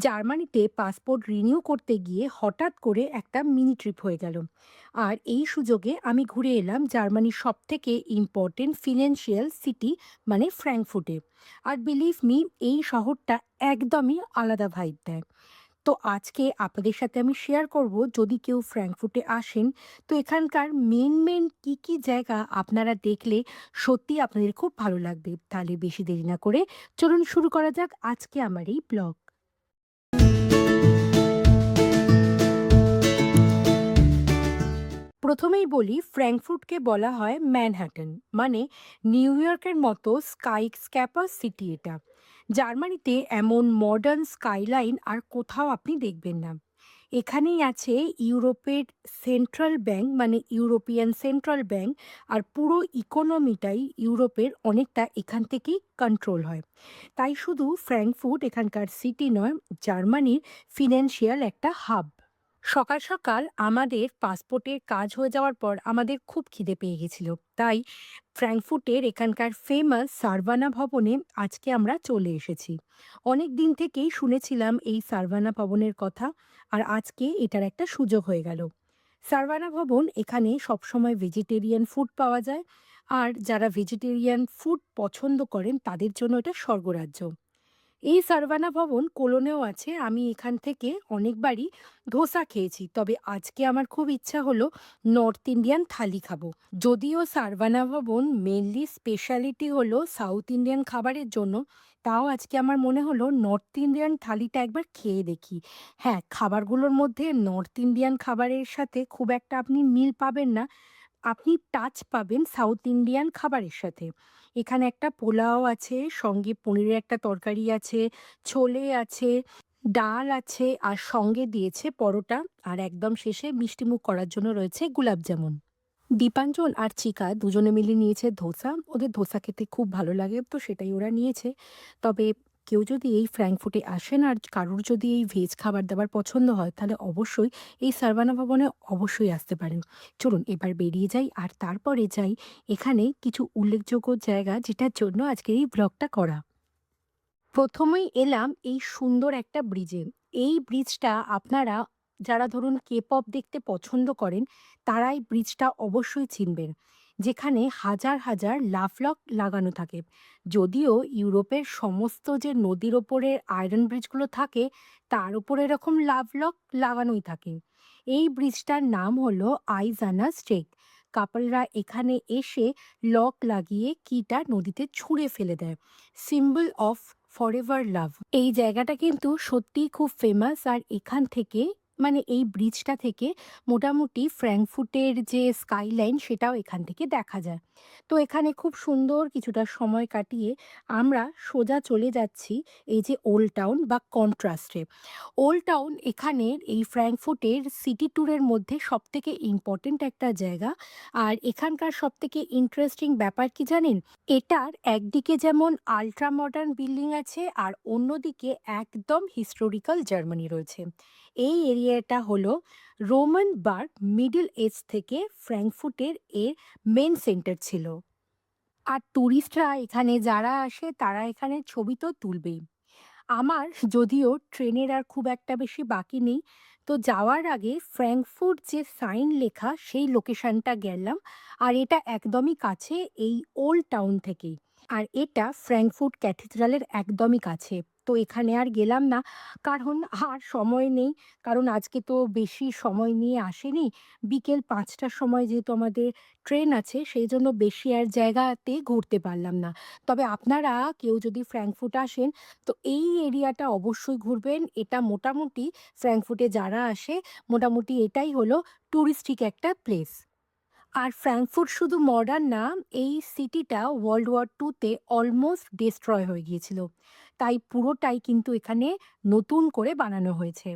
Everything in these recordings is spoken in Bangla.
জার্মানিতে পাসপোর্ট রিনিউ করতে গিয়ে হঠাৎ করে একটা মিনি ট্রিপ হয়ে গেল। আর এই সুযোগে আমি ঘুরে এলাম জার্মানির সব থেকে ইম্পর্টেন্ট ফিনান্সিয়াল সিটি, মানে ফ্র্যাঙ্কফুর্টে। আর বিলিভ মি, এই শহরটা একদমই আলাদা ভাইব দেয়। তো আজকে আপনাদের সাথে আমি শেয়ার করব, যদি কেউ ফ্র্যাঙ্কফুর্টে আসেন, তো এখানকার মেন কি কি জায়গা আপনারা দেখলে সত্যি আপনাদের খুব ভালো লাগবে। তাহলে বেশি দেরি না করে চলুন শুরু করা যাক আজকে আমার এই ব্লগ। প্রথমেই বলি, ফ্র্যাঙ্কফুর্টকে বলা হয় ম্যানহাটন, মানে নিউ ইয়র্কের মতো স্কাই স্ক্যাপার সিটি এটা। জার্মানিতে এমন মডার্ন স্কাইলাইন আর কোথাও আপনি দেখবেন না। এখানেই আছে ইউরোপের সেন্ট্রাল ব্যাংক, মানে ইউরোপিয়ান সেন্ট্রাল ব্যাংক। আর পুরো ইকোনমিটাই ইউরোপের অনেকটা এখান থেকেই কন্ট্রোল হয়। তাই শুধু ফ্র্যাঙ্কফুর্ট এখানকার সিটি নয়, জার্মানির ফিনান্সিয়াল একটা হাব। সকাল সকাল আমাদের পাসপোর্টের কাজ হয়ে যাওয়ার পর আমাদের খুব খিদে পেয়ে গেছিল। তাই ফ্র্যাঙ্কফুর্টের এখানকার ফেমাস সারভানা ভবনে আজকে আমরা চলে এসেছি। অনেক দিন থেকেই শুনেছিলাম এই সারভানা ভবনের কথা, আর আজকে এটার একটা সুযোগ হয়ে গেল। সারভানা ভবন, এখানে সবসময় ভেজিটেরিয়ান ফুড পাওয়া যায়। আর যারা ভেজিটেরিয়ান ফুড পছন্দ করেন তাদের জন্য এটা স্বর্গরাজ্য। এই সারভানা ভবন কোলোনেও আছে। আমি এখান থেকে অনেকবারই ধোসা খেয়েছি, তবে আজকে আমার খুব ইচ্ছা হলো নর্থ ইন্ডিয়ান থালি খাবো। যদিও সারভানা ভবন মেনলি স্পেশালিটি হলো সাউথ ইন্ডিয়ান খাবারের জন্য, তাও আজকে আমার মনে হলো নর্থ ইন্ডিয়ান থালিটা একবার খেয়ে দেখি। হ্যাঁ, খাবারগুলোর মধ্যে নর্থ ইন্ডিয়ান খাবারের সাথে খুব একটা আপনি মিল পাবেন না, আপনি টাচ পাবেন সাউথ ইন্ডিয়ান খাবারের সাথে। এখানে একটা পোলাও আছে, সঙ্গে পনিরের একটা তরকারি আছে, ছোলে আছে, ডাল আছে, আর সঙ্গে দিয়েছে পরোটা। আর একদম শেষে মিষ্টিমুখ করার জন্য রয়েছে গুলাব জামুন। দীপাঞ্জন আর চিকা দুজনে মিলে নিয়েছে ধোসা। ওদের ধোসা খেতে খুব ভালো লাগে, তো সেটাই ওরা নিয়েছে। তবে কেউ যদি এই ফ্র্যাঙ্কফুর্টে আসেন আর কারোর যদি এই ভেজ খাবার-দাবার পছন্দ হয়, তাহলে অবশ্যই এই সারভানা ভবনে অবশ্যই আসতে পারেন। চলুন এবার বেরিয়ে যাই, আর তারপরে যাই এখানে কিছু উল্লেখযোগ্য জায়গা যেটার জন্য আজকের এই ব্লগটা করা। প্রথমেই এলাম এই সুন্দর একটা ব্রিজে। এই ব্রিজটা আপনারা যারা ধরুন K-pop দেখতে পছন্দ করেন, তারা এই ব্রিজটা অবশ্যই চিনবেন। যেখানে হাজার লাফ লক লাগানো থাকে। যদিও ইউরোপের সমস্ত যে নদীর ওপরের আয়রন ব্রিজগুলো থাকে, তার উপর এরকম লাভ লক লাগানোই থাকে। এই ব্রিজটার নাম হলো আইজানা স্ট্রেক। কাপলরা এখানে এসে লক লাগিয়ে কিটা নদীতে ছুঁড়ে ফেলে দেয়। সিম্বল অফ ফরএভার লাভ। এই জায়গাটা কিন্তু সত্যিই খুব ফেমাস। আর এখান থেকে, মানে এই ব্রিজটা থেকে মোটামুটি ফ্র্যাঙ্কফুর্টের যে স্কাইলাইন সেটাও এখান থেকে দেখা যায়। তো এখানে খুব সুন্দর কিছুটা সময় কাটিয়ে আমরা সোজা চলে যাচ্ছি এই যে ওল্ড টাউন বা কন্ট্রাস্টে। ওল্ড টাউন এখানের এই ফ্র্যাঙ্কফুর্টের সিটি ট্যুরের মধ্যে সবথেকে ইম্পর্টেন্ট একটা জায়গা। আর এখানকার সবথেকে ইন্টারেস্টিং ব্যাপার কি জানেন? এটার একদিকে যেমন আল্ট্রা মডার্ন বিল্ডিং আছে, আর অন্যদিকে একদম হিস্টোরিক্যাল জার্মানি রয়েছে। এই এরিয়াটা হলো রোমান বার্গ মিডল এজ থেকে ফ্র্যাঙ্কফুর্টের এর মেন সেন্টার ছিল। আর টুরিস্টরা এখানে যারা আসে তারা এখানে ছবি তো তুলবেই। আমার যদিও ট্রেনের আর খুব একটা বেশি বাকি নেই, তো যাওয়ার আগে ফ্র্যাঙ্কফুর্ট যে সাইন লেখা সেই লোকেশনটা গেলাম। আর এটা একদমই কাছে এই ওল্ড টাউন থেকেই। আর এটা ফ্র্যাঙ্কফুর্ট ক্যাথিড্রালের একদমই কাছে। তো এখানে আর গেলাম না, কারণ আর সময় নেই। কারণ আজকে তো বেশি সময় নিয়ে আসেনি। বিকেল ৫টার সময় যেহেতু আমাদের ট্রেন আছে, সেই জন্য বেশি আর জায়গাতে ঘুরতে পারলাম না। তবে আপনারা কেউ যদি ফ্র্যাঙ্কফুর্ট আসেন, তো এই এরিয়াটা অবশ্যই ঘুরবেন। এটা মোটামুটি ফ্র্যাঙ্কফুর্টে যারা আসে, মোটামুটি এটাই হলো টুরিস্টিক একটা প্লেস। আর ফ্র্যাঙ্কফুর্ট শুধু মডার্ন না, এই সিটিটা ওয়ার্ল্ড ওয়ার 2 তে অলমোস্ট ডিস্ট্রয় হয়ে গিয়েছিল। তাই পুরোটাই কিন্তু এখানে নতুন করে বানানো হয়েছে।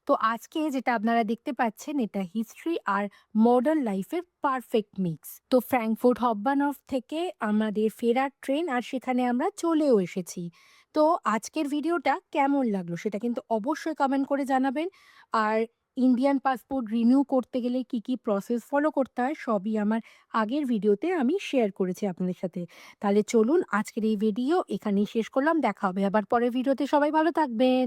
তো আজকে যেটা আপনারা দেখতে পাচ্ছেন, এটা হিস্ট্রি আর মডার্ন লাইফের পারফেক্ট মিক্স। তো ফ্র্যাঙ্কফুর্ট হববানহফ থেকে আমাদের ফেরার ট্রেন, আর সেখানে আমরা চলেও এসেছি। তো আজকের ভিডিওটা কেমন লাগলো সেটা কিন্তু অবশ্যই কমেন্ট করে জানাবেন। আর ইন্ডিয়ান পাসপোর্ট রিনিউ করতে গেলে কি কি প্রসেস ফলো করতে হয় সবই আমার আগের ভিডিওতে আমি শেয়ার করেছি আপনাদের সাথে। তাহলে চলুন আজকের এই ভিডিও এখানেই শেষ করলাম। দেখা হবে আবার পরের ভিডিওতে। সবাই ভালো থাকবেন।